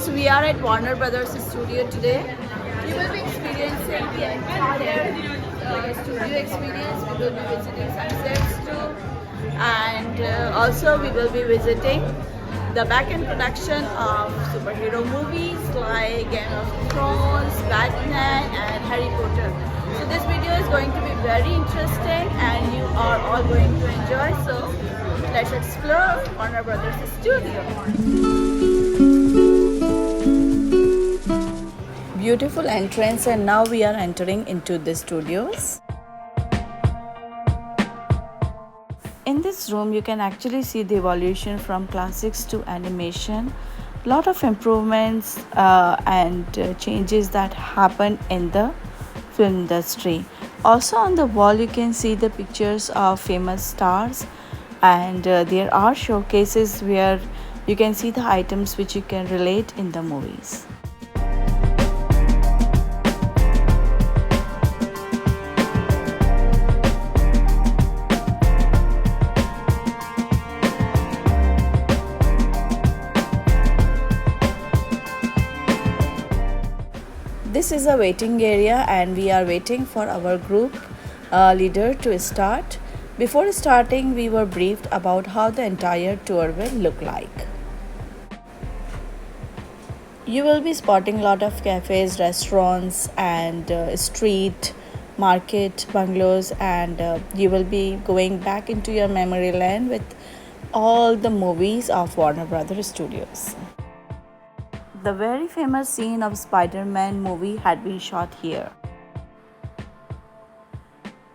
viewers, we are at Warner Brothers studio today. You will be experiencing the entire studio experience. We will be visiting some sets too, and also we will be visiting the back-end production of superhero movies like Game of Thrones, Batman, and Harry Potter. So this video is going to be very interesting, and you are all going to enjoy. So let's explore Warner Brothers studio. Beautiful entrance, and now we are entering into the studios. In this room you can actually see the evolution from classics to animation. Lot of improvements and changes that happen in the film industry. Also on the wall you can see the pictures of famous stars, and there are showcases where you can see the items which you can relate in the movies. This is a waiting area, and we are waiting for our group leader to start. Before starting, we were briefed about how the entire tour will look like. You will be spotting a lot of cafes, restaurants, and street market bungalows, and you will be going back into your memory lane with all the movies of Warner Brothers Studios. The very famous scene of Spider-Man movie had been shot here.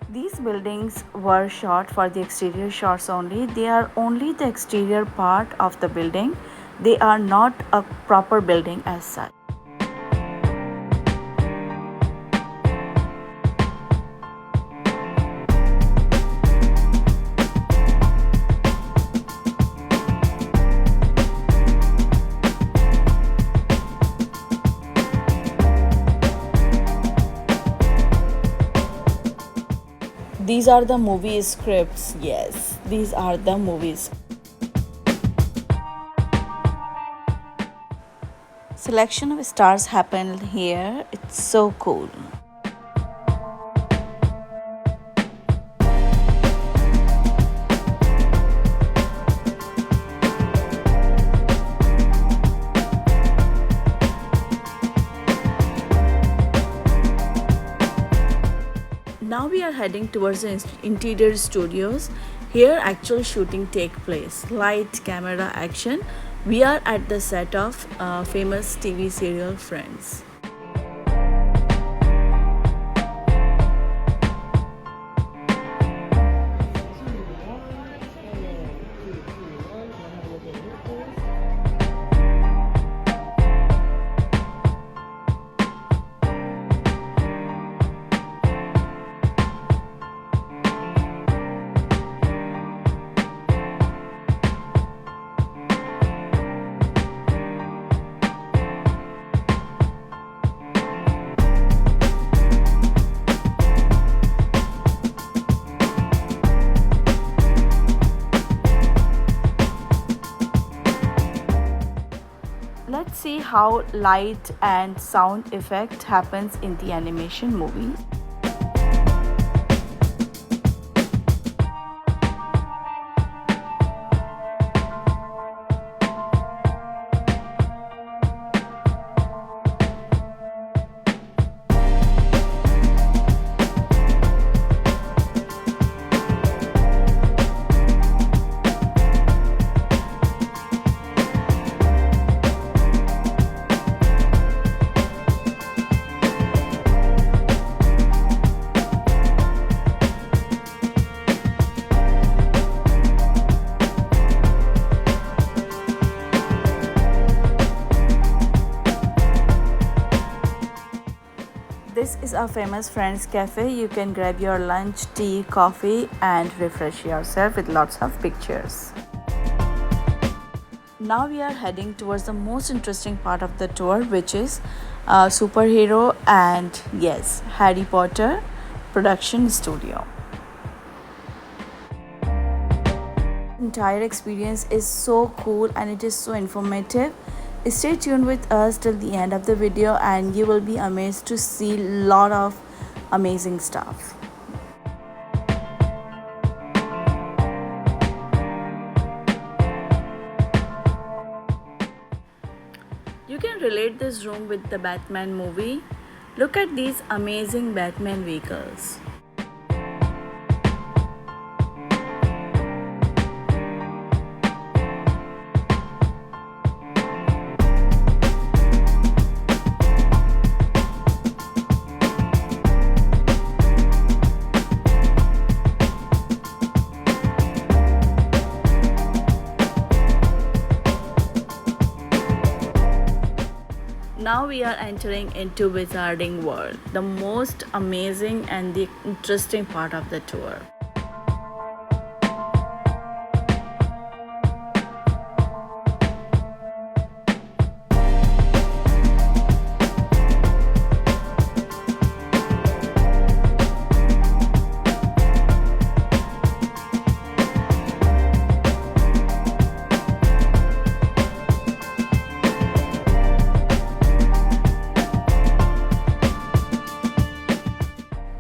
These buildings were shot for the exterior shots only. They are only the exterior part of the building. They are not a proper building as such. These are the movie scripts. Yes, these are the movies. Selection of stars happened here. It's so cool. Now we are heading towards the interior studios. Here actual shooting take place. Light, camera, action. We are at the set of famous TV serial Friends. Let's see how light and sound effect happens in the animation movie. This is a famous Friends cafe. You can grab your lunch, tea, coffee, and refresh yourself with lots of pictures. Now we are heading towards the most interesting part of the tour, which is superhero and yes, Harry Potter production studio. Entire experience is so cool and it is so informative. Stay tuned with us till the end of the video and you will be amazed to see a lot of amazing stuff. You can relate this room with the Batman movie. Look at these amazing Batman vehicles. Now we are entering into Wizarding World, the most amazing and the interesting part of the tour.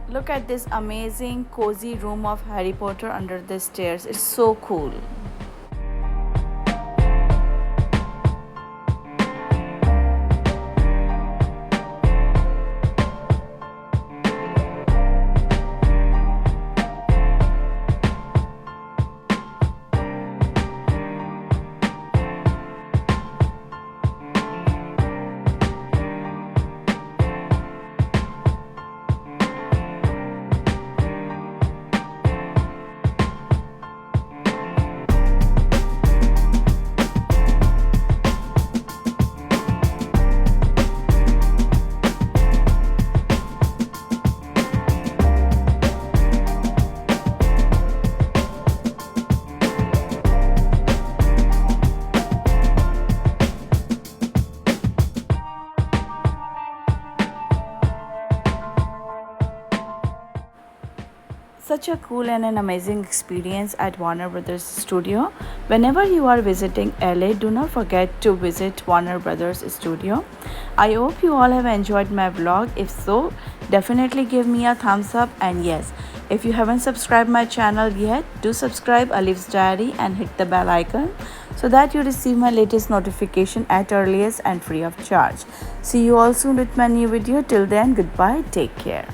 Look at this amazing cozy room of Harry Potter under the stairs. It's so cool. Such a cool and an amazing experience at Warner Brothers Studio. Whenever you are visiting LA, do not forget to visit Warner Brothers Studio. I hope you all have enjoyed my vlog. If so, definitely give me a thumbs up, and yes, if you haven't subscribed my channel yet, do subscribe Alif's Diary and hit the bell icon so that you receive my latest notification at earliest and free of charge. See you all soon with my new video. Till then, goodbye, take care.